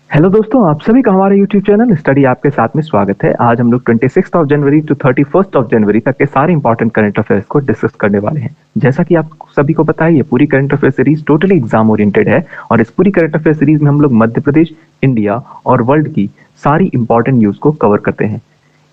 Hello दोस्तों, आप सभी का हमारे यूट्यूब चैनल स्टडी आपके साथ में स्वागत है। आज हम लोग 26 of January to 31 of January तक के सारे इंपॉर्टेंट करंट अफेयर्स को डिस्कस करने वाले हैं। जैसा कि आप सभी को पता है, ये पूरी current affair series totally exam oriented है और इस पूरी करंट अफेयर सीरीज में हम लोग मध्य प्रदेश, इंडिया और वर्ल्ड की सारी इंपॉर्टेंट न्यूज को कवर करते हैं।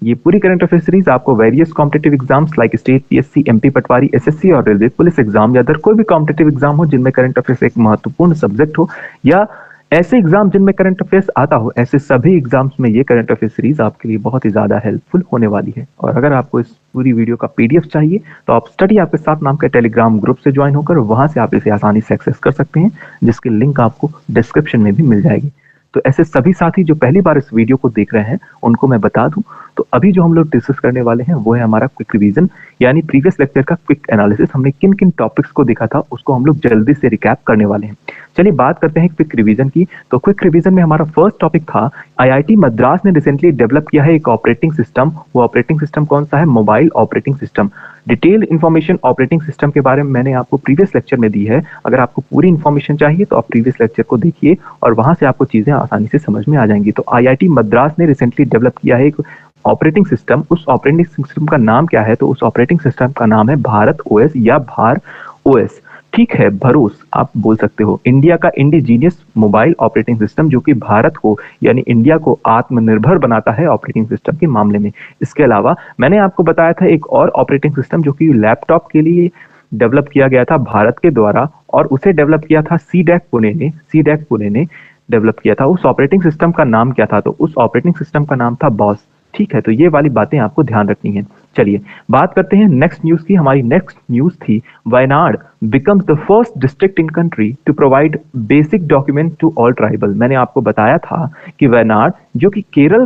ये पूरी करंट अफेयर सीरीज आपको various competitive exams like state, PSC, MP Patwari, SSC और रेलवे पुलिस एग्जाम या अदर कोई भी कॉम्पिटिटिव एग्जाम हो जिनमें करंट अफेयर्स एक महत्वपूर्ण सब्जेक्ट हो, या ऐसे एग्जाम जिनमें करंट अफेयर्स आता हो, ऐसे सभी एग्जाम्स में ये करंट अफेयर सीरीज आपके लिए बहुत ही ज्यादा हेल्पफुल होने वाली है। और अगर आपको इस पूरी वीडियो का पीडीएफ चाहिए तो आप स्टडी आपके साथ नाम के टेलीग्राम ग्रुप से ज्वाइन होकर वहां से आप इसे आसानी से एक्सेस कर सकते हैं, जिसकी लिंक आपको डिस्क्रिप्शन में भी मिल जाएगी। तो ऐसे सभी साथी जो पहली बार इस वीडियो को देख रहे हैं उनको मैं बता दूं, तो अभी जो हम लोग डिस्कस करने वाले हैं वो है हमारा क्विक रिवीजन, यानी प्रीवियस लेक्चर का क्विक एनालिसिस। हमने किन किन टॉपिक्स को देखा था उसको हम लोग जल्दी से रिकैप करने वाले हैं। चलिए बात करते हैं क्विक रिवीजन की। तो क्विक रिवीजन में हमारा फर्स्ट टॉपिक था, आईआईटी मद्रास ने रिसेंटली डेवलप किया है एक ऑपरेटिंग सिस्टम। वो ऑपरेटिंग सिस्टम कौन सा है? Mobile operating system. Detail information operating system के बारे में मैंने आपको प्रीवियस लेक्चर में दी है। अगर आपको पूरी इंफॉर्मेशन चाहिए तो आप प्रीवियस लेक्चर को देखिए और वहां से आपको चीजें आसानी से समझ में आ जाएंगी। तो आईआईटी मद्रास ने रिसेंटली डेवलप किया है एक ऑपरेटिंग सिस्टम। उस ऑपरेटिंग सिस्टम का नाम क्या है? तो उस ऑपरेटिंग सिस्टम का नाम है भारत ओएस या भार ओएस। ठीक है, भरोस आप बोल सकते हो। इंडिया का इंडिजीनियस मोबाइल ऑपरेटिंग सिस्टम जो कि भारत को यानी इंडिया को आत्मनिर्भर बनाता है ऑपरेटिंग सिस्टम के मामले में। इसके अलावा मैंने आपको बताया था एक और ऑपरेटिंग सिस्टम जो कि लैपटॉप के लिए डेवलप किया गया था भारत के द्वारा, और उसे डेवलप किया था सी डैक पुणे ने डेवलप किया था। उस ऑपरेटिंग सिस्टम का नाम क्या था? तो उस ऑपरेटिंग सिस्टम का नाम था बॉस। ठीक है, तो ये वाली बातें आपको ध्यान रखनी है। चलिए बात करते हैं नेक्स्ट न्यूज की। हमारी नेक्स्ट न्यूज थी, Wayanad becomes the first district in country to provide basic document to all tribal। मैंने आपको बताया था कि वायनाड जो कि केरल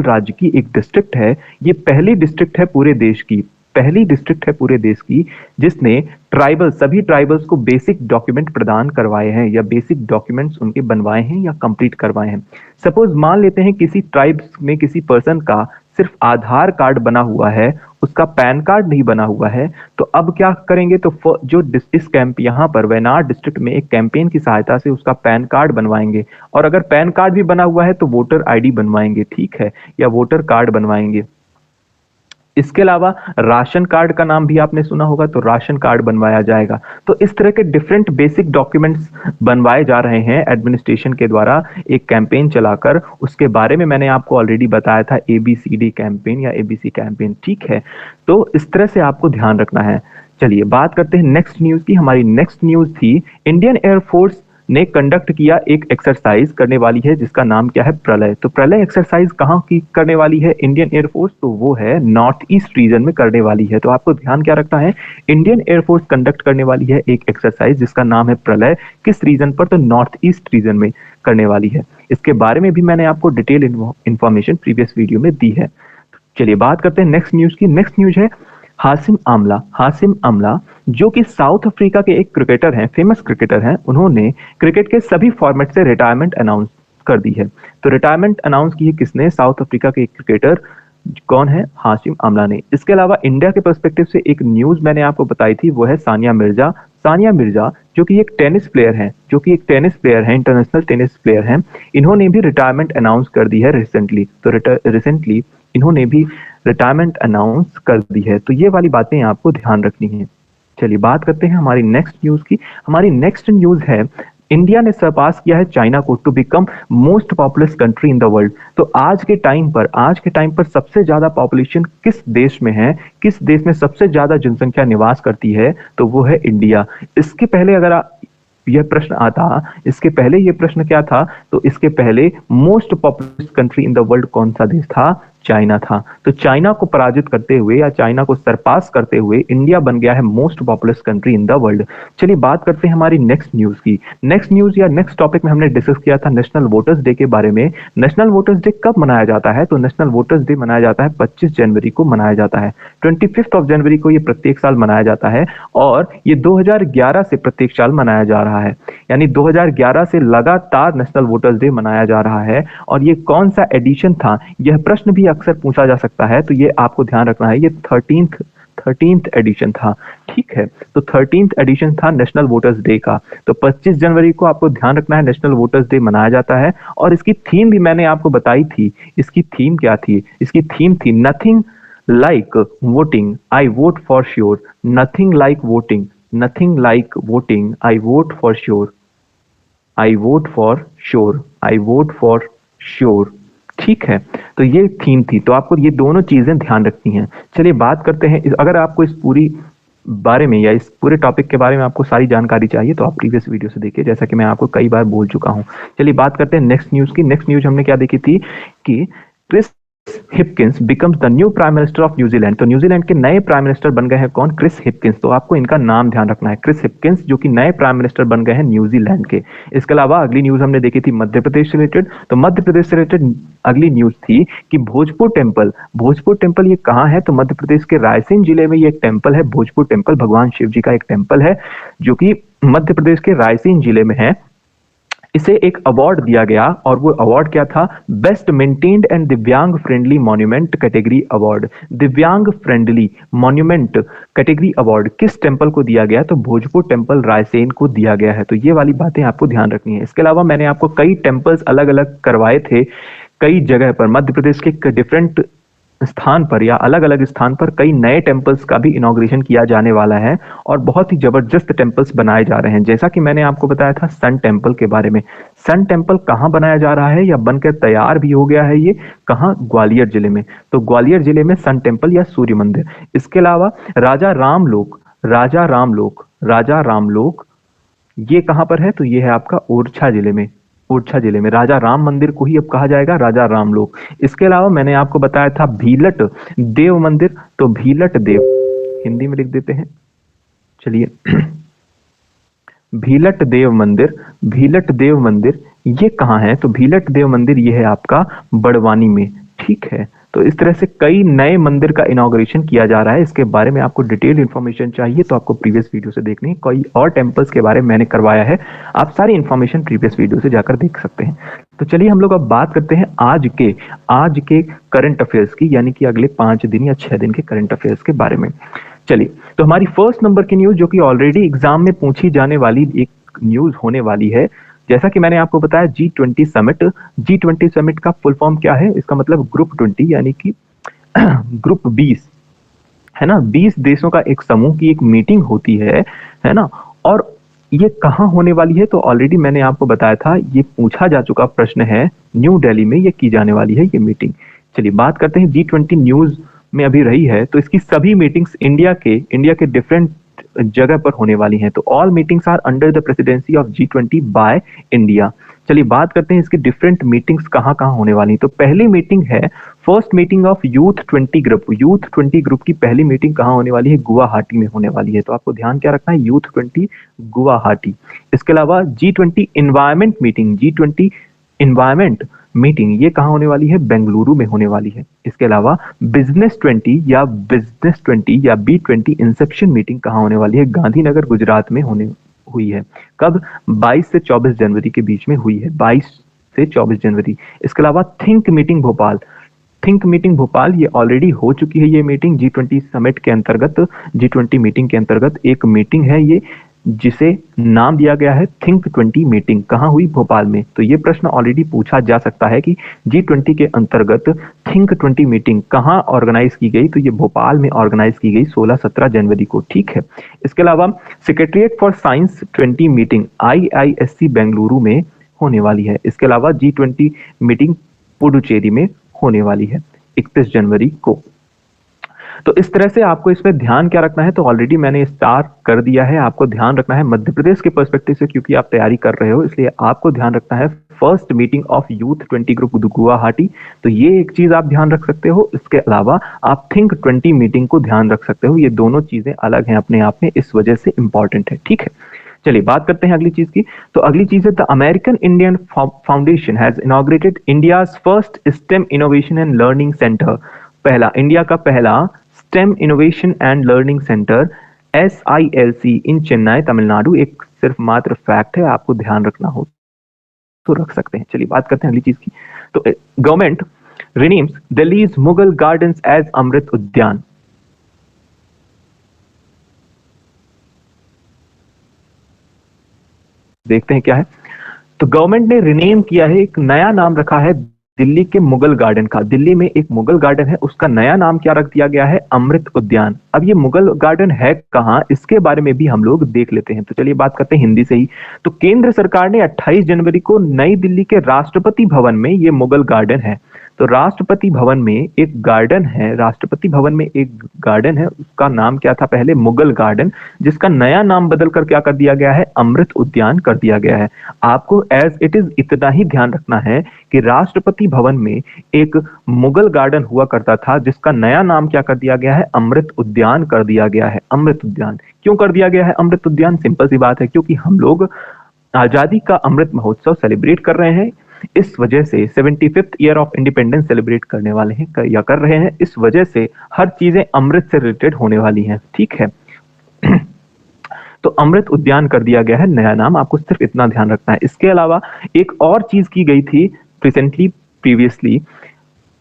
राज्य की एक डिस्ट्रिक्ट है, ये पहली डिस्ट्रिक्ट है पूरे देश की जिसने सभी ट्राइबल्स को बेसिक डॉक्यूमेंट प्रदान करवाए हैं या बेसिक डॉक्यूमेंट्स उनके बनवाए हैं या कंप्लीट करवाए हैं। सपोज मान लेते हैं किसी ट्राइब्स में किसी पर्सन का सिर्फ आधार कार्ड बना हुआ है, उसका पैन कार्ड नहीं बना हुआ है, तो अब क्या करेंगे? तो जो इस कैंप यहाँ पर वेनाड डिस्ट्रिक्ट में एक कैंपेन की सहायता से उसका पैन कार्ड बनवाएंगे, और अगर पैन कार्ड भी बना हुआ है तो वोटर आईडी बनवाएंगे, ठीक है, या वोटर कार्ड बनवाएंगे। इसके अलावा राशन कार्ड का नाम भी आपने सुना होगा, तो राशन कार्ड बनवाया जाएगा। तो इस तरह के डिफरेंट बेसिक डॉक्यूमेंट्स बनवाए जा रहे हैं एडमिनिस्ट्रेशन के द्वारा एक कैंपेन चलाकर। उसके बारे में मैंने आपको ऑलरेडी बताया था, एबीसीडी कैंपेन या एबीसी कैंपेन, ठीक है। तो इस तरह से आपको ध्यान रखना है। चलिए बात करते हैं नेक्स्ट न्यूज की। हमारी नेक्स्ट न्यूज थी, इंडियन एयरफोर्स ने कंडक्ट किया एक एक्सरसाइज करने वाली है जिसका नाम क्या है? प्रलय। तो प्रलय एक्सरसाइज कहाँ की करने वाली है इंडियन एयरफोर्स? तो वो है नॉर्थ ईस्ट रीजन में करने वाली है। तो आपको ध्यान क्या रखना है, इंडियन एयरफोर्स कंडक्ट करने वाली है एक एक्सरसाइज जिसका नाम है प्रलय। किस रीजन पर? तो नॉर्थ ईस्ट रीजन में करने वाली है। इसके बारे में भी मैंने आपको डिटेल इंफॉर्मेशन प्रीवियस वीडियो में दी है। चलिए बात करते हैं नेक्स्ट न्यूज की। नेक्स्ट न्यूज है हासिम आमला जो कि साउथ अफ्रीका के एक क्रिकेटर हैं, फेमस क्रिकेटर हैं। उन्होंने क्रिकेट के सभी फॉर्मेट से रिटायरमेंट अनाउंस कर दी है। तो रिटायरमेंट अनाउंस की है किसने? साउथ अफ्रीका के एक क्रिकेटर, कौन है? हासिम आमला ने। इसके अलावा इंडिया के पर्सपेक्टिव से एक न्यूज मैंने आपको बताई थी, वो है सानिया मिर्जा जो कि एक टेनिस प्लेयर है, इंटरनेशनल टेनिस प्लेयर हैं। इन्होंने भी रिटायरमेंट अनाउंस कर दी है रिसेंटली। तो रिसेंटली इन्होंने भी रिटायरमेंट अनाउंस कर दी है। तो ये वाली बातें आपको ध्यान रखनी है। चलिए बात करते हैं हमारी नेक्स्ट न्यूज की। हमारी नेक्स्ट न्यूज है, इंडिया ने सरपास किया है चाइना को to become most populous country in the world. तो आज के टाइम पर सबसे ज्यादा पॉपुलेशन किस देश में है, किस देश में सबसे ज्यादा जनसंख्या निवास करती है? तो वो है इंडिया। इसके पहले अगर यह प्रश्न आता, इसके पहले यह प्रश्न क्या था? तो इसके पहले most populous country in the world कौन सा देश था? चाइना था। तो चाइना को पराजित करते हुए या चाइना को सरपास करते हुए इंडिया बन गया है most populous country in the world. चलिए बात करते हैं हमारी नेक्स्ट न्यूज की। नेक्स्ट न्यूज या नेक्स्ट टॉपिक में हमने डिस्कस किया था नेशनल वोटर्स डे के बारे में। नेशनल वोटर्स डे कब मनाया जाता है? तो नेशनल वोटर्स डे मनाया जाता है 25 जनवरी को मनाया जाता है। 25 ऑफ जनवरी को ये प्रत्येक साल मनाया जाता है, और ये 2011 से प्रत्येक साल मनाया जा रहा है। यानी 2011 से लगातार नेशनल वोटर्स डे मनाया जा रहा है। और ये कौन सा एडिशन था, यह प्रश्न भी अक्सर पूछा जा सकता है। तो ये आपको ध्यान रखना है, ये 13th एडिशन था। ठीक है, तो 13th एडिशन था नेशनल वोटर्स डे का। तो 25 जनवरी को आपको ध्यान रखना है नेशनल वोटर्स डे मनाया जाता है। और इसकी थीम भी मैंने आपको बताई थी। इसकी थीम क्या थी? इसकी थीम थी nothing like voting I vote for sure. Nothing like voting, nothing like voting I vote for sure, I vote for sure, I vote for sure. ठीक है, तो ये थीम थी। तो आपको ये दोनों चीजें ध्यान रखनी है। चलिए बात करते हैं, अगर आपको इस पूरी बारे में या इस पूरे टॉपिक के बारे में आपको सारी जानकारी चाहिए तो आप प्रीवियस वीडियो से देखिए, जैसा कि मैं आपको कई बार बोल चुका हूं। चलिए बात करते हैं नेक्स्ट न्यूज की। नेक्स्ट न्यूज हमने क्या देखी थी कि Chris Hipkins becomes the new prime minister of New Zealand. तो न्यूजीलैंड के नए प्राइम मिनिस्टर बन गए हैं कौन? Chris Hipkins. तो आपको इनका नाम ध्यान रखना है, क्रिस हिपकिंस, जो कि नए प्राइम मिनिस्टर बन गए हैं न्यूजीलैंड के। इसके अलावा अगली न्यूज हमने देखी थी मध्य प्रदेश से रिलेटेड। तो मध्य प्रदेश से रिलेटेड अगली न्यूज थी कि भोजपुर टेम्पल। भोजपुर टेम्पल ये कहाँ है? तो मध्य प्रदेश के रायसेन जिले में ये एक टेम्पल है, भोजपुर टेम्पल। भगवान शिव जी का एक टेम्पल है जो कि मध्य प्रदेश के रायसेन जिले में है। इसे एक अवार्ड दिया गया और वो अवार्ड क्या था? बेस्ट मेंटेन्ड एंड दिव्यांग फ्रेंडली मॉन्यूमेंट कैटेगरी अवार्ड। दिव्यांग फ्रेंडली मॉन्यूमेंट कैटेगरी अवार्ड किस टेंपल को दिया गया? तो भोजपुर टेंपल रायसेन को दिया गया है। तो ये वाली बातें आपको ध्यान रखनी है। इसके अलावा मैंने आपको कई टेंपल्स अलग अलग करवाए थे कई जगह पर, मध्य प्रदेश के डिफरेंट स्थान पर या अलग अलग स्थान पर कई नए टेंपल्स का भी इनॉग्रेशन किया जाने वाला है और बहुत ही जबरदस्त टेंपल्स बनाए जा रहे हैं। जैसा कि मैंने आपको बताया था सन टेंपल के बारे में। सन टेंपल कहाँ बनाया जा रहा है या बनकर तैयार भी हो गया है? ये कहाँ? ग्वालियर जिले में। तो ग्वालियर जिले में सन टेंपल या सूर्य मंदिर। इसके अलावा राजा रामलोक, राजा रामलोक, राजा रामलोक ये कहां पर है? तो ये है आपका ओरछा जिले में। ओरछा जिले में राजा राम मंदिर को ही अब कहा जाएगा राजा रामलोक। इसके अलावा मैंने आपको बताया था भीलट देव मंदिर। तो भीलट देव हिंदी में लिख देते हैं, चलिए भीलट देव मंदिर, भीलट देव मंदिर ये कहाँ है? तो भीलट देव मंदिर ये है आपका बड़वानी में। ठीक है, तो इस तरह से कई नए मंदिर का इनॉग्रेशन किया जा रहा है। इसके बारे में आपको डिटेल इंफॉर्मेशन चाहिए तो आपको प्रीवियस वीडियो से देखनी है। कई और टेंपल्स के बारे में मैंने करवाया है, आप सारी इंफॉर्मेशन प्रीवियस वीडियो से जाकर देख सकते हैं। तो चलिए हम लोग अब बात करते हैं आज के करंट अफेयर्स की, यानी कि अगले 5 दिन या 6 दिन के करंट अफेयर्स के बारे में। चलिए, तो हमारी फर्स्ट नंबर की न्यूज जो कि ऑलरेडी एग्जाम में पूछी जाने वाली एक न्यूज होने वाली है। जैसा कि मैंने आपको बताया G20 समिट। G20 समिट का फुल फॉर्म क्या है? इसका मतलब ग्रुप 20 यानी कि ग्रुप 20 है ना, 20 देशों का एक समूह की एक मीटिंग होती है ना। और ये कहाँ होने वाली है? तो ऑलरेडी मैंने आपको बताया था, ये पूछा जा चुका प्रश्न है, न्यू दिल्ली में ये की जाने वाली है ये मीटिंग। चलिए बात करते हैं G20 न्यूज में अभी रही है तो इसकी सभी मीटिंग्स इंडिया के डिफरेंट जगह पर होने वाली हैं। तो all meetings are under the presidency of G20 by India. चलिए बात करते हैं इसकी डिफरेंट मीटिंग्स कहाँ कहाँ होने वाली हैं। तो पहली मीटिंग है first meeting of youth 20 group. Youth 20 group की पहली मीटिंग कहाँ होने वाली है? गुवाहाटी में होने वाली है। तो आपको ध्यान क्या रखना है? यूथ 20 गुवाहाटी। इसके अलावा G20 environment meeting, G20 environment meeting ये कहाँ होने वाली है? बेंगलुरु में होने वाली है। इसके अलावा बिजनेस 20 या B20 इंसेप्शन मीटिंग कहाँ होने वाली है? गांधीनगर गुजरात में होने हुई है। कब? 22 से 24 जनवरी के बीच में हुई है, 22 से 24 जनवरी। इसके अलावा think meeting Bhopal, think meeting Bhopal ये ऑलरेडी हो चुकी है। ये मीटिंग G20 समिट के अंतर्गत, G20 मीटिंग के अंतर्गत एक मीटिंग है ये, जिसे नाम दिया गया है थिंक 20 मीटिंग। कहाँ हुई? भोपाल में। तो ये प्रश्न ऑलरेडी पूछा जा सकता है कि G20 के अंतर्गत थिंक 20 मीटिंग कहाँ ऑर्गेनाइज की गई? तो ये भोपाल में ऑर्गेनाइज की गई 16-17 जनवरी को। ठीक है, इसके अलावा secretariat for science 20 meeting IISC Bengaluru में होने वाली है। इसके अलावा G20 मीटिंग पुडुचेरी में होने वाली है 31 जनवरी को। तो इस तरह से आपको इसमें ध्यान क्या रखना है? तो ऑलरेडी मैंने स्टार कर दिया है। आपको ध्यान रखना है मध्य प्रदेश के पर्सपेक्टिव से, क्योंकि आप तैयारी कर रहे हो इसलिए आपको ध्यान रखना है first meeting of youth 20 group Guwahati. तो ये एक चीज आप ध्यान रख सकते हो। इसके अलावा आप थिंक 20 मीटिंग को ध्यान रख सकते हो। ये दोनों चीजें अलग हैं अपने आप में, इस वजह से इंपॉर्टेंट है। ठीक है, चलिए बात करते हैं अगली चीज की। तो अगली चीज है the American Indian foundation has inaugurated India's first stem innovation and learning centre. पहला, इंडिया का पहला stem innovation and learning centre SILC इन चेन्नई तमिलनाडु। एक सिर्फ मात्र फैक्ट है, आपको ध्यान रखना हो तो रख सकते हैं। चलिए बात करते हैं अगली चीज की। तो government renames Delhi's Mughal Gardens as Amrit Udyan. देखते हैं क्या है। तो गवर्नमेंट ने रिनेम किया है, एक नया नाम रखा है दिल्ली के मुगल गार्डन का। दिल्ली में एक मुगल गार्डन है, उसका नया नाम क्या रख दिया गया है? अमृत उद्यान। अब ये मुगल गार्डन है कहाँ, इसके बारे में भी हम लोग देख लेते हैं। तो चलिए बात करते हैं हिंदी से ही। तो केंद्र सरकार ने 28 जनवरी को नई दिल्ली के राष्ट्रपति भवन में ये मुगल गार्डन है। तो राष्ट्रपति भवन में एक गार्डन है, राष्ट्रपति भवन में एक गार्डन है, उसका नाम क्या था पहले? मुगल गार्डन, जिसका नया नाम बदल कर क्या कर दिया गया है? अमृत उद्यान कर दिया गया है। आपको एज इट इज इतना ही ध्यान रखना है कि राष्ट्रपति भवन में एक मुगल गार्डन हुआ करता था, जिसका नया नाम क्या कर दिया गया है? अमृत उद्यान कर दिया गया है। अमृत उद्यान क्यों कर दिया गया है अमृत उद्यान? सिंपल सी बात है, क्योंकि हम लोग आजादी का अमृत महोत्सव सेलिब्रेट कर रहे हैं। इस वजह से 75th year of independence celebrate करने वाले हैं या कर रहे हैं, इस वजह से हर चीजें अमृत से रिलेटेड होने वाली हैं, ठीक है। तो अमृत उद्यान कर दिया गया है नया नाम, आपको सिर्फ इतना ध्यान रखना है। इसके अलावा एक और चीज की गई थी प्रीवियसली,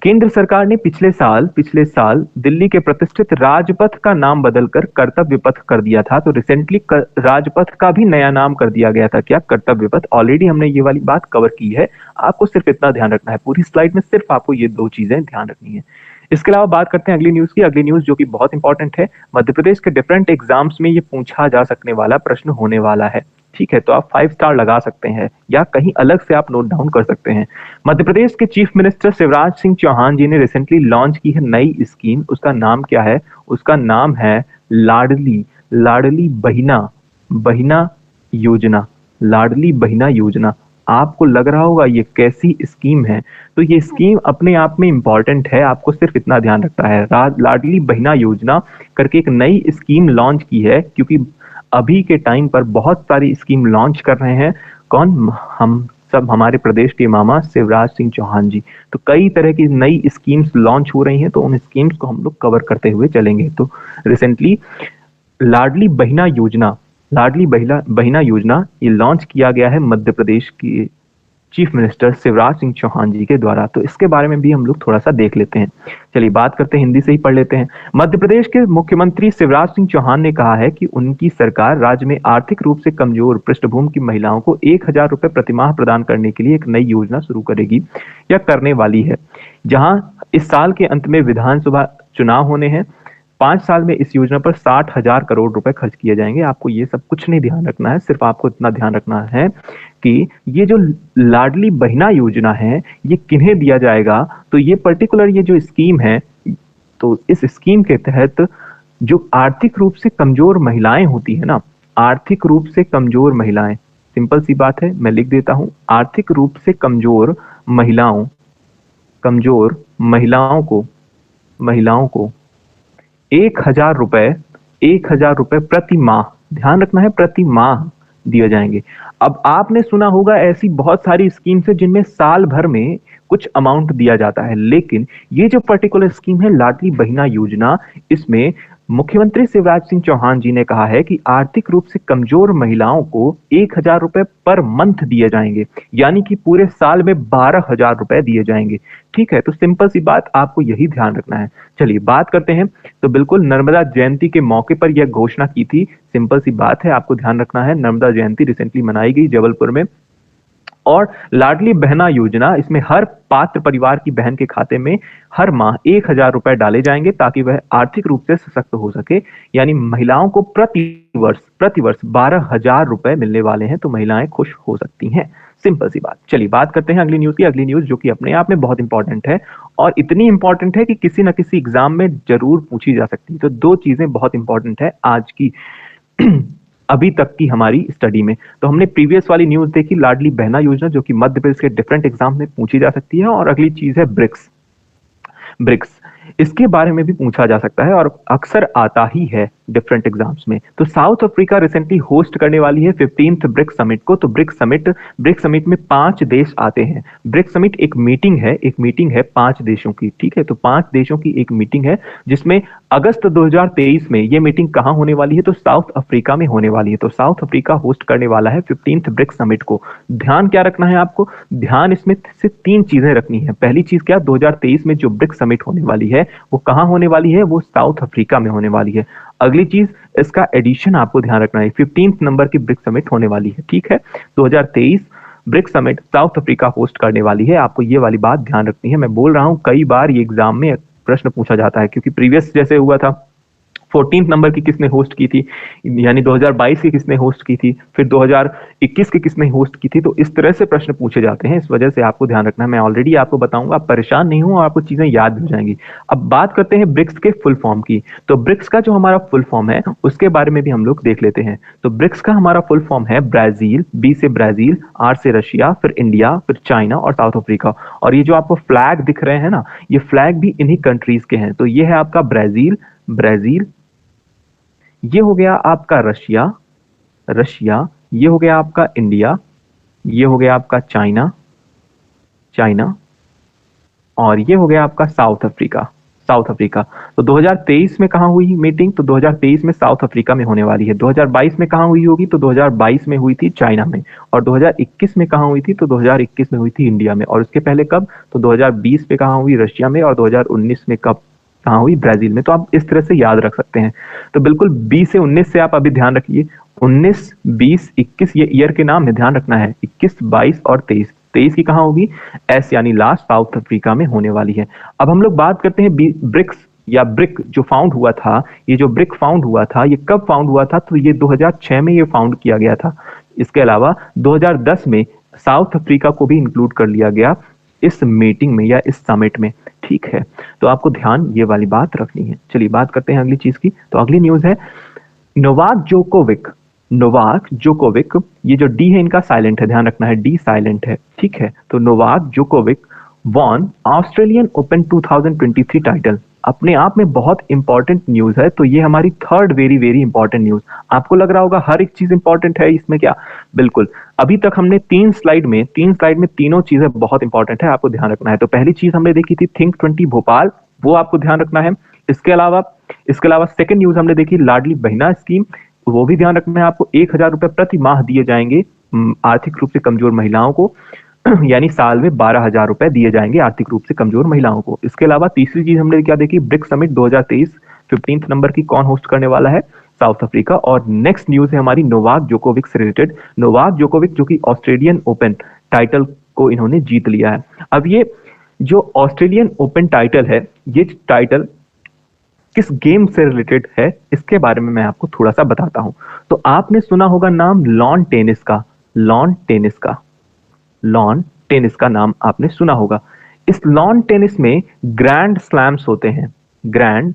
केंद्र सरकार ने पिछले साल दिल्ली के प्रतिष्ठित राजपथ का नाम बदलकर कर्तव्य पथ कर दिया था। तो रिसेंटली राजपथ का भी नया नाम कर दिया गया था, क्या? कर्तव्य पथ। ऑलरेडी हमने ये वाली बात कवर की है, आपको सिर्फ इतना ध्यान रखना है। पूरी स्लाइड में सिर्फ आपको ये दो चीजें ध्यान रखनी है। इसके अलावा बात करते हैं अगली न्यूज की। अगली न्यूज जो कि बहुत इंपॉर्टेंट है, मध्य प्रदेश के डिफरेंट एग्जाम्स में ये पूछा जा सकने वाला प्रश्न होने वाला है, ठीक है। तो आप 5 स्टार लगा सकते हैं या कहीं अलग से आप नोट डाउन कर सकते हैं। मध्य प्रदेश के चीफ मिनिस्टर शिवराज सिंह चौहान जी ने रिसेंटली लॉन्च की है नई स्कीम। उसका नाम क्या है? उसका नाम है लाडली बहिना योजना। लाडली बहिना योजना। आपको लग रहा होगा ये कैसी स्कीम है, तो ये स्कीम अपने आप में इंपॉर्टेंट है, आपको सिर्फ इतना ध्यान रखना है। लाडली बहिना योजना करके एक नई स्कीम लॉन्च की है, क्योंकि अभी के टाइम पर बहुत सारी स्कीम लॉन्च कर रहे हैं। कौन? हम सब, हमारे प्रदेश के मामा शिवराज सिंह चौहान जी। तो कई तरह की नई स्कीम्स लॉन्च हो रही हैं, तो उन स्कीम्स को हम लोग कवर करते हुए चलेंगे। तो रिसेंटली लाडली बहिना योजना ये लॉन्च किया गया है मध्य प्रदेश की चीफ मिनिस्टर शिवराज सिंह चौहान जी के द्वारा। तो इसके बारे में भी हम लोग थोड़ा सा देख लेते हैं। चलिए बात करते हैं, हिंदी से ही पढ़ लेते हैं। मध्य प्रदेश के मुख्यमंत्री शिवराज सिंह चौहान ने कहा है कि उनकी सरकार राज्य में आर्थिक रूप से कमजोर पृष्ठभूमि की महिलाओं को 1,000 रुपए प्रतिमाह प्रदान करने के लिए एक नई योजना शुरू करेगी या करने वाली है। जहां इस साल के अंत में विधानसभा चुनाव होने हैं, 5 साल में इस योजना पर 60,000 करोड़ रुपए खर्च किए जाएंगे। आपको ये सब कुछ नहीं ध्यान रखना है, सिर्फ आपको इतना ध्यान रखना है कि ये जो लाडली बहिना योजना है ये किन्हें दिया जाएगा। तो ये पर्टिकुलर ये जो स्कीम है, तो इस स्कीम के तहत जो आर्थिक रूप से कमजोर महिलाएं होती है ना, आर्थिक रूप से कमजोर महिलाएं, सिंपल सी बात है, मैं लिख देता हूं, आर्थिक रूप से कमजोर महिलाओं को 1,000 रुपए प्रति माह, ध्यान रखना है, प्रति माह दिए जाएंगे। अब आपने सुना होगा ऐसी बहुत सारी स्कीम्स है जिनमें साल भर में कुछ अमाउंट दिया जाता है, लेकिन ये जो पर्टिकुलर स्कीम है लाडली बहिना योजना, इसमें मुख्यमंत्री शिवराज सिंह चौहान जी ने कहा है कि आर्थिक रूप से कमजोर महिलाओं को 1,000 रुपए पर मंथ दिए जाएंगे, यानी कि पूरे साल में 12,000 रुपए दिए जाएंगे, ठीक है। तो सिंपल सी बात, आपको यही ध्यान रखना है। चलिए बात करते हैं। तो बिल्कुल नर्मदा जयंती के मौके पर यह घोषणा की थी, सिंपल सी बात है, आपको ध्यान रखना है। नर्मदा जयंती रिसेंटली मनाई गई जबलपुर में। और लाडली बहना योजना, इसमें हर पात्र परिवार की बहन के खाते में हर माह 1,000 रुपए डाले जाएंगे ताकि वह आर्थिक रूप से सशक्त हो सके। यानी महिलाओं को प्रति वर्ष 12,000 रुपए मिलने वाले हैं, तो महिलाएं खुश हो सकती हैं, सिंपल सी बात। चलिए बात करते हैं अगली न्यूज की। अगली न्यूज जो कि अपने आप में बहुत इंपॉर्टेंट है, और इतनी इंपॉर्टेंट है कि किसी ना किसी एग्जाम में जरूर पूछी जा सकती है। तो दो चीजें बहुत इंपॉर्टेंट है आज की अभी तक की हमारी स्टडी में। तो हमने प्रीवियस वाली न्यूज देखी लाडली बहना योजना, जो कि मध्य प्रदेश के डिफरेंट एग्जाम में पूछी जा सकती है। और अगली चीज है ब्रिक्स, इसके बारे में भी पूछा जा सकता है और अक्सर आता ही है डिफरेंट एग्जाम्स में। तो साउथ अफ्रीका रिसेंटली होस्ट करने वाली है 15th ब्रिक्स समिट को। तो ब्रिक्स समिट में 5 देश आते हैं। ब्रिक्स समिट एक मीटिंग है 5 देशों की, ठीक है। तो 5 देशों की एक मीटिंग है, जिसमें अगस्त 2023 में ये मीटिंग कहां होने वाली है? तो साउथ अफ्रीका में होने वाली है। तो साउथ अफ्रीका होस्ट करने वाला है 15th ब्रिक्स समिट को। ध्यान क्या रखना है आपको? ध्यान इसमें से 3 चीजें रखनी है। पहली चीज क्या? 2023 में जो ब्रिक्स समिट होने वाली है वो कहां होने वाली है? वो साउथ अफ्रीका में होने वाली है। अगली चीज, इसका एडिशन आपको ध्यान रखना है, 15th नंबर की ब्रिक्स समिट होने वाली है, ठीक है। 2023 BRICS summit South Africa host करने वाली है, आपको ये वाली बात ध्यान रखनी है। मैं बोल रहा हूं कई बार ये एग्जाम में प्रश्न पूछा जाता है, क्योंकि प्रीवियस जैसे हुआ था 14th नंबर की किसने होस्ट की थी, यानी 2022 की किसने होस्ट की थी, फिर 2021 की किसने होस्ट की थी, तो इस तरह से प्रश्न पूछे जाते हैं, इस वजह से आपको ध्यान रखना है। मैं ऑलरेडी आपको बताऊंगा, आप परेशान नहीं हो, आपको चीजें याद हो जाएंगी। अब बात करते हैं ब्रिक्स के फुल फॉर्म की। तो ब्रिक्स का जो हमारा फुल फॉर्म है उसके बारे में भी हम लोग देख लेते हैं। तो ब्रिक्स का हमारा फुल फॉर्म है ब्राजील, बी से ब्राजील, आर से रशिया, फिर इंडिया, फिर चाइना और साउथ अफ्रीका। और ये जो आपको फ्लैग दिख रहे हैं ना, ये फ्लैग भी इन्हीं कंट्रीज के हैं। तो ये है आपका ब्राजील, ब्राजील, ये हो गया आपका रशिया, रशिया, ये हो गया आपका इंडिया, ये हो गया आपका चाइना, चाइना, और ये हो गया आपका साउथ अफ्रीका, साउथ अफ्रीका। तो 2023 में कहां हुई मीटिंग, तो 2023 में साउथ अफ्रीका में होने वाली है। 2022 में कहां हुई होगी, तो 2022 में हुई थी चाइना में। और 2021 में कहां हुई थी, तो 2021 में हुई थी इंडिया में। और उसके पहले कब, तो 2020 में कहां हुई, रशिया में। और 2019 में कब, कहां हुई, ब्राजील में। तो आप इस तरह से याद रख सकते हैं। तो बिल्कुल 20 से 19 से आप अभी ध्यान रखिए, 19, 20, 21 ये ईयर के नाम में ध्यान रखना है। 21, 22 और 23, 23 की कहां होगी, एस यानी लास्ट, साउथ अफ्रीका में होने वाली है। अब हम लोग बात करते हैं ब्रिक्स या ब्रिक जो फाउंड हुआ था, ये जो ब्रिक फाउंड हुआ था ये कब फाउंड हुआ था, तो ये 2006 में ये फाउंड किया गया था। इसके अलावा 2010 में साउथ अफ्रीका को भी इंक्लूड कर लिया गया इस मीटिंग में या इस समिट में, ठीक है। तो आपको ध्यान ये वाली बात रखनी है। चलिए बात करते हैं अगली चीज की। तो अगली न्यूज है नोवाक जोकोविक, नोवाक जोकोविक, ये जो डी है इनका साइलेंट है, ध्यान रखना है, डी साइलेंट है, ठीक है। तो Novak Djokovic won Australian Open 2023 title. अपने आप में बहुत इंपॉर्टेंट न्यूज है। तो ये हमारी third very very important news. आपको लग रहा होगा हर एक चीज इंपॉर्टेंट है इसमें क्या, बिल्कुल। अभी तक हमने तीन स्लाइड में तीनों चीजें बहुत इंपॉर्टेंट है, आपको ध्यान रखना है। तो पहली चीज हमने देखी थी थिंक 20 भोपाल, वो आपको ध्यान रखना है। इसके अलावा सेकंड न्यूज हमने देखी लाडली बहना स्कीम, वो भी ध्यान रखना है आपको। 1,000 रुपए प्रति माह दिए जाएंगे आर्थिक रूप से कमजोर महिलाओं को, यानी साल में 12,000 रुपए दिए जाएंगे आर्थिक रूप से कमजोर महिलाओं को। इसके अलावा तीसरी चीज हमने क्या देखी, ब्रिक्स समिट 2023 15th नंबर की कौन होस्ट करने वाला है, साउथ अफ्रीका। और नेक्स्ट न्यूज है हमारी नोवाक जोकोविक से रिलेटेड। नोवाक जोकोविक जो कि ऑस्ट्रेलियन ओपन टाइटल को इन्होंने जीत लिया है। अब ये जो ऑस्ट्रेलियन ओपन टाइटल है, ये टाइटल किस गेम से रिलेटेड है, इसके बारे में मैं आपको थोड़ा सा बताता हूं। तो आपने सुना होगा नाम लॉन टेनिस का, लॉन टेनिस का, लॉन टेनिस का नाम आपने सुना होगा। इस लॉन टेनिस में ग्रैंड स्लैम्स होते हैं, ग्रैंड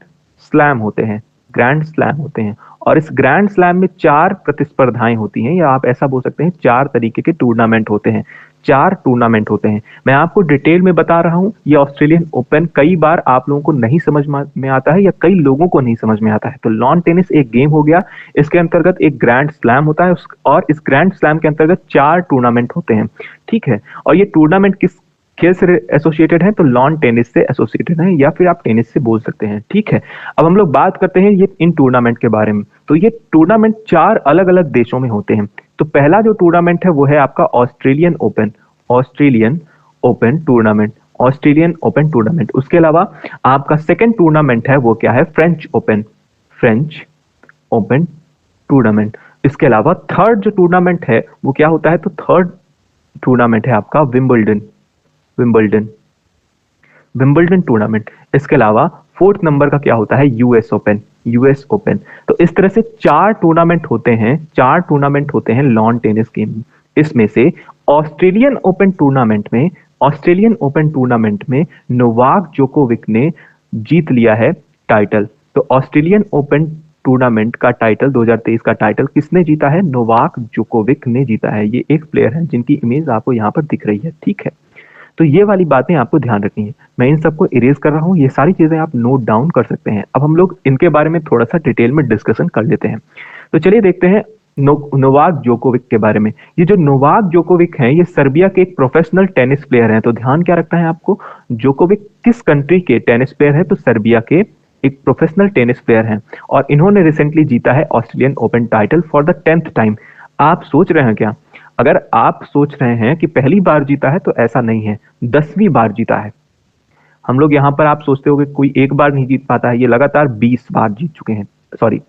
स्लैम होते हैं, ग्रैंड स्लैम होते हैं। और इस ग्रैंड स्लैम में 4 प्रतिस्पर्धाएं होती हैं, या आप ऐसा बोल सकते हैं 4 तरीके के टूर्नामेंट होते हैं, 4 टूर्नामेंट होते हैं। मैं आपको डिटेल में बता रहा हूं। ये ऑस्ट्रेलियन ओपन कई बार आप लोगों को नहीं समझ में आता है, या कई लोगों को नहीं समझ में आता है। तो लॉन टेनिस एक गेम हो गया, इसके अंतर्गत एक ग्रैंड स्लैम होता है, और इस ग्रैंड स्लैम के अंतर्गत 4 टूर्नामेंट होते हैं, ठीक है। और ये टूर्नामेंट किस खेल से एसोसिएटेड है, तो लॉन टेनिस से एसोसिएटेड है, या फिर आप टेनिस से बोल सकते हैं, ठीक है। अब हम लोग बात करते हैं ये इन टूर्नामेंट के बारे में। तो ये टूर्नामेंट 4 अलग अलग देशों में होते हैं। तो पहला जो टूर्नामेंट है वो है आपका Australian open, Australian open tournament, Australian open tournament. उसके अलावा आपका सेकंड टूर्नामेंट है वो क्या है, French open, French open tournament. इसके अलावा थर्ड जो टूर्नामेंट है वो क्या होता है, तो थर्ड टूर्नामेंट है आपका विंबलडन, विंबलडन, विंबलडन टूर्नामेंट। इसके अलावा फोर्थ नंबर का क्या होता है, यूएस ओपन, यूएस ओपन। तो इस तरह से 4 टूर्नामेंट होते हैं, 4 टूर्नामेंट होते हैं लॉन टेनिस गेम। इसमें से ऑस्ट्रेलियन ओपन टूर्नामेंट में, ऑस्ट्रेलियन ओपन टूर्नामेंट में नोवाक जोकोविक ने जीत लिया है टाइटल। तो ऑस्ट्रेलियन ओपन टूर्नामेंट का टाइटल 2023 का टाइटल किसने जीता है, नोवाक जोकोविक ने जीता है। ये एक प्लेयर है जिनकी इमेज आपको यहाँ पर दिख रही है, ठीक है। तो ये वाली बातें आपको ध्यान रखनी है। मैं इन सबको इरेज कर रहा हूँ, ये सारी चीजें आप नोट डाउन कर सकते हैं। अब हम लोग इनके बारे में थोड़ा सा डिटेल में डिस्कशन कर लेते हैं। तो चलिए देखते हैं नोवाक जोकोविक के बारे में। ये जो नोवाक जोकोविक हैं, ये सर्बिया के एक प्रोफेशनल टेनिस प्लेयर हैं। तो ध्यान क्या रखना है आपको, जोकोविक किस कंट्री के टेनिस प्लेयर है, तो सर्बिया के एक प्रोफेशनल टेनिस प्लेयर हैं। और इन्होंने रिसेंटली जीता है Australian open title for the 10th time. आप सोच रहे हैं क्या, अगर आप सोच रहे हैं कि पहली बार जीता है, तो ऐसा नहीं है, 10वीं बार जीता है। हम लोग यहाँ पर आप सोचते हो कि कोई एक बार नहीं जीत पाता है, ये लगातार 20 बार जीत चुके हैं, सॉरी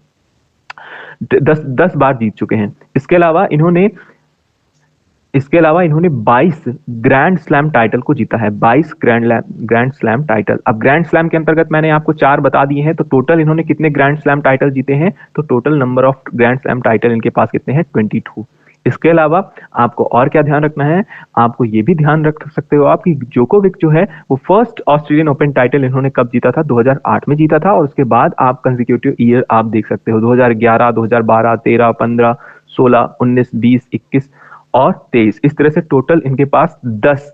10 बार जीत चुके हैं। इसके अलावा इन्होंने 22 ग्रैंड स्लैम टाइटल को जीता है, 22 ग्रैंड स्लैम टाइटल। अब ग्रैंड स्लैम के अंतर्गत मैंने आपको 4 बता दिए हैं, तो टोटल इन्होंने कितने ग्रैंड स्लैम टाइटल जीते हैं, तो total number of grand slam title इनके पास कितने हैं, 22। इसके अलावा आपको और क्या ध्यान रखना है, आपको ये भी ध्यान रख सकते हो आप कि जोकोविक जो है वो फर्स्ट ऑस्ट्रेलियन ओपन टाइटल इन्होंने कब जीता था, 2008 में जीता था। और उसके बाद आप कंसेक्यूटिव ईयर आप देख सकते हो, 2011, 2012, 13, 15, 16, 19, 20, 21 और 23, इस तरह से टोटल इनके पास 10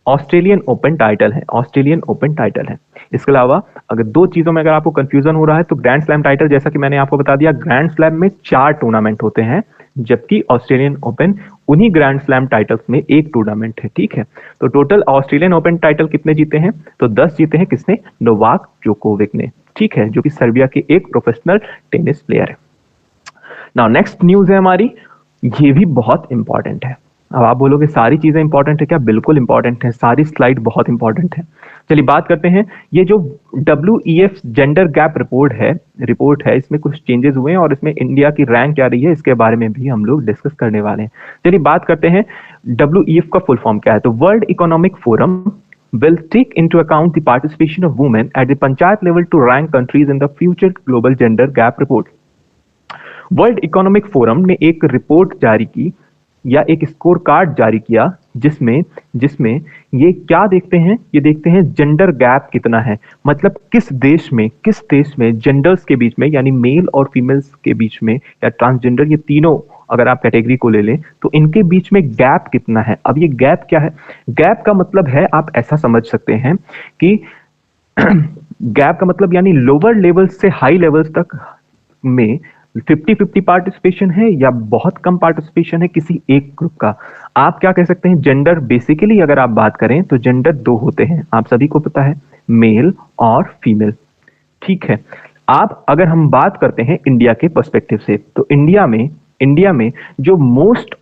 ऑस्ट्रेलियन ओपन टाइटल है, ऑस्ट्रेलियन ओपन टाइटल है। इसके अलावा अगर दो चीजों में अगर आपको कंफ्यूजन हो रहा है, तो ग्रैंड स्लैम टाइटल जैसा कि मैंने आपको बता दिया, ग्रैंड स्लैम में 4 टूर्नामेंट होते हैं, जबकि ऑस्ट्रेलियन ओपन उन्हीं ग्रैंड स्लैम टाइटल्स में एक टूर्नामेंट है। ठीक है, तो टोटल ऑस्ट्रेलियन ओपन टाइटल कितने जीते हैं, तो 10 जीते हैं। किसने, नोवाक जोकोविक ने। ठीक है, जो कि सर्बिया के एक प्रोफेशनल टेनिस प्लेयर है। नाउ नेक्स्ट न्यूज है हमारी, ये भी बहुत इंपॉर्टेंट है। अब आप बोलोगे सारी चीजें इंपॉर्टेंट है क्या, बिल्कुल इंपॉर्टेंट है, सारी स्लाइड बहुत इंपॉर्टेंट है। चलिए बात करते हैं, ये जो WEF जेंडर गैप रिपोर्ट है, इसमें कुछ चेंजेस हुए हैं और इसमें इंडिया की रैंक क्या रही है, इसके बारे में भी हम लोग डिस्कस करने वाले हैं। चलिए बात करते हैं, WEF का फुल फॉर्म क्या है, तो world economic forum will take into account the participation of women at the panchayat level to rank countries in the future global gender gap report। World economic forum ने एक report जारी की या एक score card जारी किया, जिसमें जिसमें ये क्या देखते हैं, ये देखते हैं जेंडर गैप कितना है, मतलब किस देश में जेंडर्स के बीच में, यानी मेल और फीमेल्स के बीच में, या ट्रांसजेंडर, ये तीनों अगर आप कैटेगरी को ले लें तो इनके बीच में गैप कितना है। अब ये गैप क्या है, गैप का मतलब है, आप ऐसा समझ सकते हैं कि गैप का मतलब यानी लोअर लेवल से हाई लेवल्स तक में 50-50 पार्टिसिपेशन है या बहुत कम पार्टिसिपेशन है किसी एक ग्रुप का। आप क्या कह सकते हैं, जेंडर बेसिकली अगर आप बात करें तो जेंडर 2 होते हैं, आप सभी को पता है, मेल और फीमेल। ठीक है, आप अगर हम बात करते हैं इंडिया के पर्सपेक्टिव से, तो इंडिया में जो मोस्ट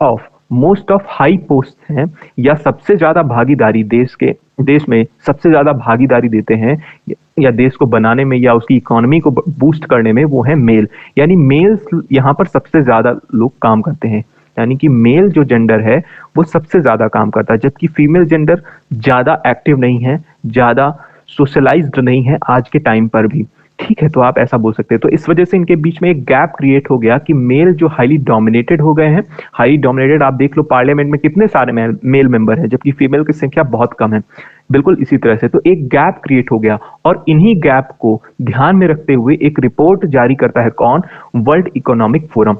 ऑफ हाई पोस्ट हैं या सबसे ज्यादा भागीदारी देश में सबसे ज्यादा भागीदारी देते हैं या देश को बनाने में या उसकी इकोनॉमी को बूस्ट करने में, वो है मेल। यानी मेल्स यहाँ पर सबसे ज्यादा लोग काम करते हैं, यानी कि मेल जो जेंडर है वो सबसे ज्यादा काम करता है, जबकि फीमेल जेंडर ज्यादा एक्टिव नहीं है, ज्यादा सोशलाइज्ड नहीं है आज के टाइम पर भी। ठीक है, तो आप ऐसा बोल सकते हैं। तो इस वजह से इनके बीच में एक गैप क्रिएट हो गया कि मेल जो हाईली डोमिनेटेड हो गए हैं, हाईली डोमिनेटेड, आप देख लो पार्लियामेंट में कितने सारे मेल मेंबर हैं, जबकि फीमेल की संख्या बहुत कम है। बिल्कुल इसी तरह से तो एक गैप क्रिएट हो गया, और इन्हीं गैप को ध्यान में रखते हुए एक रिपोर्ट जारी करता है कौन, वर्ल्ड इकोनॉमिक फोरम।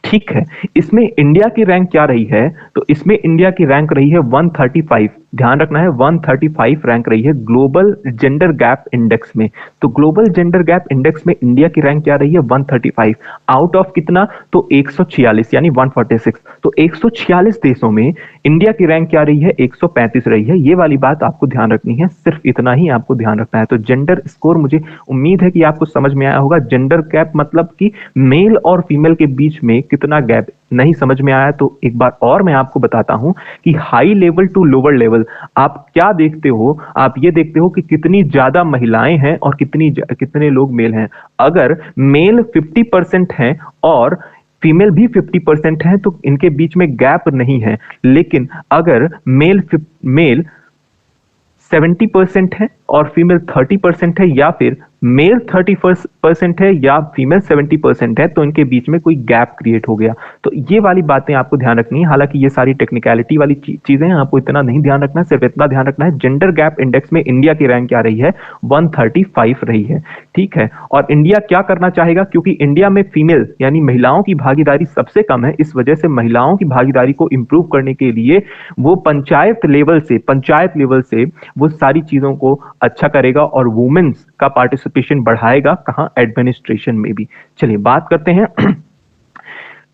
ठीक है, इसमें इंडिया की रैंक क्या रही है, तो इसमें इंडिया की रैंक रही है 135, ध्यान रखना है 135 रैंक रही है ग्लोबल जेंडर गैप इंडेक्स में। तो ग्लोबल जेंडर गैप इंडेक्स में इंडिया की रैंक क्या रही है, 135 आउट ऑफ कितना, तो 146 यानी 146। तो 146 देशों में इंडिया की रैंक क्या रही है, 135 रही है। ये वाली बात आपको ध्यान रखनी है, सिर्फ इतना ही आपको ध्यान रखना है। तो जेंडर स्कोर, मुझे उम्मीद है कि आपको समझ में आया होगा। जेंडर गैप मतलब कि मेल और फीमेल के बीच में कितना गैप, नहीं समझ में आया तो एक बार और मैं आपको बताता हूं कि high level to lower level आप क्या देखते हो, आप ये देखते हो कि कितनी ज्यादा महिलाएं हैं और कितने लोग मेल हैं। अगर मेल 50% हैं और फीमेल भी 50% है तो इनके बीच में गैप नहीं है। लेकिन अगर मेल 70% है और फीमेल 30% है, या फिर मेल 30% है या फीमेल 70% है, तो इनके बीच में कोई गैप क्रिएट हो गया। तो ये वाली बातें आपको ध्यान रखनी है। हालांकि ये सारी टेक्निकलिटी वाली चीजें हैं, आपको इतना नहीं ध्यान रखना है, सिर्फ इतना ध्यान रखना है जेंडर गैप इंडेक्स में इंडिया की रैंक क्या रही है, 135 रही है। ठीक है, और इंडिया क्या करना चाहेगा, क्योंकि इंडिया में फीमेल यानी महिलाओं की भागीदारी सबसे कम है, इस वजह से महिलाओं की भागीदारी को इंप्रूव करने के लिए वो पंचायत लेवल से वो सारी चीजों को अच्छा करेगा और वुमेन्स का पार्टिसिपेशन बढ़ाएगा, कहां, एडमिनिस्ट्रेशन में भी। चलिए बात करते हैं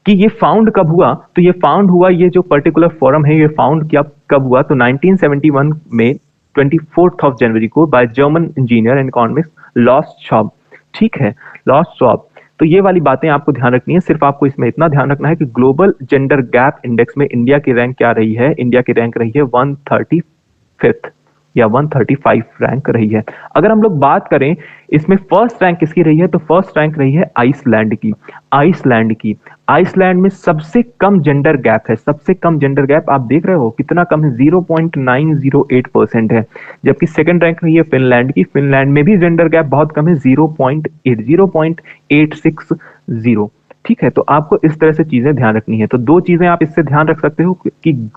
कि ये फाउंड कब हुआ, तो ये फाउंड हुआ, ये जो पर्टिकुलर फोरम है ये फाउंड क्या कब हुआ, तो 1971 में 24 जनवरी को by German engineer and economist Klaus Schwab. ठीक है, लॉस शॉब। तो ये वाली बातें आपको ध्यान रखनी है, सिर्फ आपको इसमें इतना ध्यान रखना है कि ग्लोबल जेंडर गैप इंडेक्स में इंडिया की रैंक क्या रही है, इंडिया की रैंक रही है 135। या 135 रैंक रही है। अगर हम लोग बात करें इसमें फर्स्ट रैंक किसकी रही है, तो फर्स्ट रैंक रही है आइसलैंड की। आइसलैंड की, आइसलैंड में सबसे कम जेंडर गैप है, सबसे कम जेंडर गैप आप देख रहे हो कितना कम है, 0.908% है। जबकि सेकंड रैंक रही है फिनलैंड की, फिनलैंड में भी जेंडर गैप बहुत कम है, 0.8, 0.860। ठीक है, तो आपको इस तरह से चीजें ध्यान रखनी है। तो दो चीजें आप इससे ध्यान रख सकते हो कि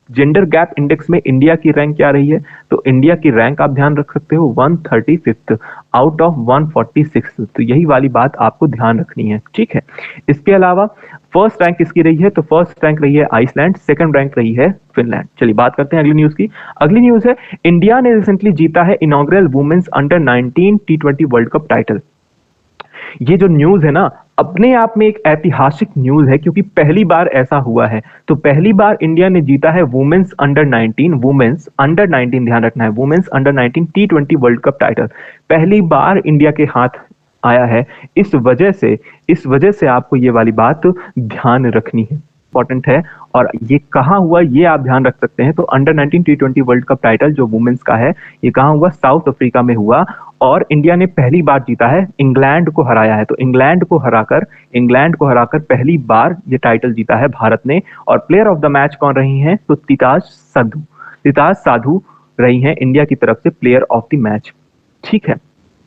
जेंडर गैप इंडेक्स में इंडिया की रैंक क्या रही है, तो इंडिया की रैंक आप ध्यान रख सकते हो 135th आउट ऑफ 146। तो यही वाली बात आपको ध्यान रखनी है। ठीक है, इसके अलावा फर्स्ट रैंक किसकी रही है, तो फर्स्ट रैंक रही है आइसलैंड, सेकंड रैंक रही है फिनलैंड। चलिए बात करते हैं अगली न्यूज की। अगली न्यूज है इंडिया ने रिसेंटली जीता है inaugural women's under 19 T20 world cup title. ये जो न्यूज है ना, अपने आप में एक ऐतिहासिक न्यूज है, क्योंकि पहली बार ऐसा हुआ है। तो पहली बार इंडिया ने जीता है वुमेन्स अंडर 19, वुमेन्स अंडर 19 ध्यान रखना है, women's under 19 T20 world cup title पहली बार इंडिया के हाथ आया है। इस वजह से आपको ये वाली बात ध्यान रखनी है, इंपॉर्टेंट है। और ये कहाँ हुआ ये आप ध्यान रख सकते हैं। तो under 19 T20 world cup title जो वुमेन्स का है, ये कहाँ हुआ, साउथ अफ्रीका में हुआ। और इंडिया ने पहली बार जीता है, इंग्लैंड को हराया है। तो इंग्लैंड को हराकर पहली बार ये टाइटल जीता है भारत ने। और प्लेयर ऑफ द मैच कौन रही हैं, तो तिताज साधु रही हैं इंडिया की तरफ से प्लेयर ऑफ द मैच। ठीक है,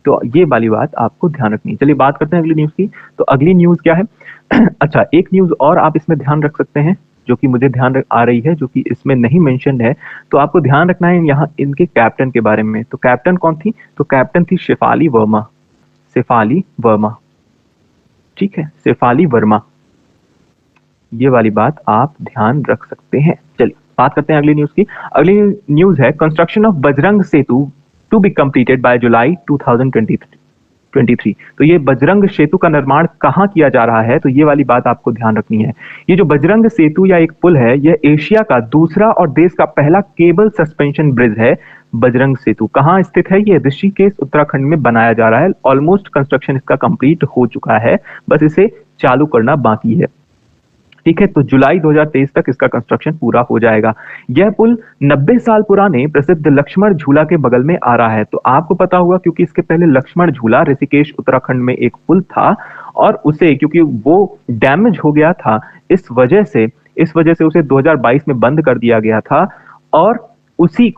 तो ये वाली बात आपको ध्यान रखनी है। चलिए बात करते हैं अगली न्यूज की। तो अगली न्यूज क्या है अच्छा, एक न्यूज और आप इसमें ध्यान रख सकते हैं, जो कि मुझे आ रही है, जो कि इसमें नहीं मेंशन्ड है। तो आपको ध्यान रखना है यहाँ इनके कैप्टन के बारे में। तो कैप्टन कौन थी, तो कैप्टन थी शेफाली वर्मा, शेफाली वर्मा। ठीक है, शेफाली वर्मा, ये वाली बात आप ध्यान रख सकते हैं। चलिए बात करते हैं अगली न्यूज की। अगली न्यूज है construction of Bajrang Setu to be completed by July 2023। तो ये बजरंग सेतु का निर्माण कहाँ किया जा रहा है, तो ये वाली बात आपको ध्यान रखनी है। ये जो बजरंग सेतु या एक पुल है, यह एशिया का दूसरा और देश का पहला केबल सस्पेंशन ब्रिज है। बजरंग सेतु कहाँ स्थित है, ये ऋषिकेश उत्तराखंड में बनाया जा रहा है। ऑलमोस्ट कंस्ट्रक्शन इसका कंप्लीट हो चुका है, बस इसे चालू करना बाकी है। ठीक है, तो जुलाई 2023 तक इसका कंस्ट्रक्शन पूरा हो जाएगा। यह पुल 90 साल पुराने प्रसिद्ध लक्ष्मण झूला के बगल में आ रहा है। तो आपको पता होगा, क्योंकि इसके पहले लक्ष्मण झूला ऋषिकेश उत्तराखंड में एक पुल था, और उसे क्योंकि वो डैमेज हो गया था, इस वजह से उसे 2022 में बंद कर दिया गया था। और उसी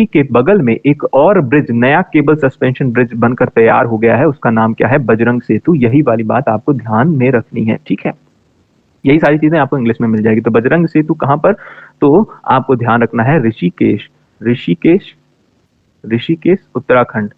के बगल में एक और ब्रिज, नया केबल सस्पेंशन ब्रिज बनकर तैयार हो गया है। उसका नाम क्या है, बजरंग सेतु। यही वाली बात आपको ध्यान में रखनी है। ठीक है, यही सारी चीजें आपको इंग्लिश में मिल जाएगी। तो बजरंग सेतु कहां पर, तो आपको ध्यान रखना है ऋषिकेश उत्तराखंड।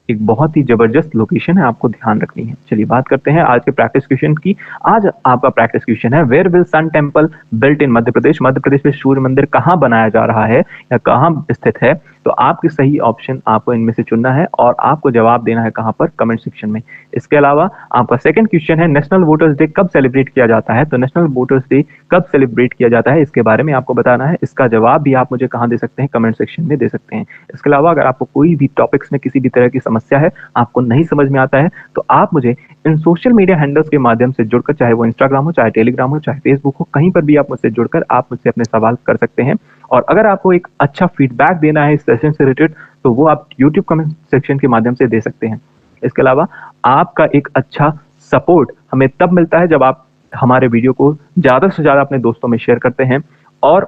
एक बहुत ही जबरदस्त लोकेशन है, आपको ध्यान रखनी है। चलिए बात करते हैं आज के प्रैक्टिस क्वेश्चन की। आज आपका प्रैक्टिस क्वेश्चन है, where will sun temple built in Madhya Pradesh. Madhya Pradesh में सूर्य मंदिर कहाँ बनाया जा रहा है या कहाँ स्थित है। तो आपकी सही ऑप्शन आपको इनमें से चुनना है और आपको जवाब देना है कहाँ पर, कमेंट सेक्शन में। इसके अलावा आपका सेकंड क्वेश्चन है, नेशनल वोटर्स डे कब सेलिब्रेट किया जाता है। तो नेशनल वोटर्स डे कब सेलिब्रेट किया जाता है, इसके बारे में आपको बताना है। इसका जवाब भी आप मुझे कहाँ दे सकते हैं, कमेंट सेक्शन में दे सकते हैं। इसके अलावा अगर आपको कोई भी टॉपिक्स में किसी भी तरह की समस्या है, आपको नहीं समझ में आता है, तो आप मुझे इन सोशल मीडिया हैंडल्स के माध्यम से जुड़कर, चाहे वो इंस्टाग्राम हो, चाहे टेलीग्राम हो, चाहे फेसबुक हो, कहीं पर भी आप मुझसे जुड़कर आप मुझसे अपने सवाल कर सकते हैं। और अगर आपको एक अच्छा फीडबैक देना है इस सेशन से रिलेटेड, तो वो आप यूट्यूब कमेंट सेक्शन के माध्यम से दे सकते हैं। इसके अलावा आपका एक अच्छा सपोर्ट हमें तब मिलता है जब आप हमारे वीडियो को ज्यादा से ज्यादा अपने दोस्तों में शेयर करते हैं और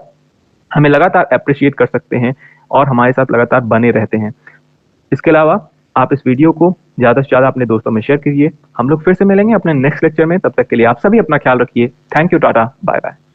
हमें लगातार अप्रिशिएट कर सकते हैं और हमारे साथ लगातार बने रहते हैं। इसके अलावा आप इस वीडियो को ज्यादा से ज्यादा अपने दोस्तों में शेयर कीजिए। हम लोग फिर से मिलेंगे अपने नेक्स्ट लेक्चर में, तब तक के लिए आप सभी अपना ख्याल रखिए। Thank you, tata, bye bye.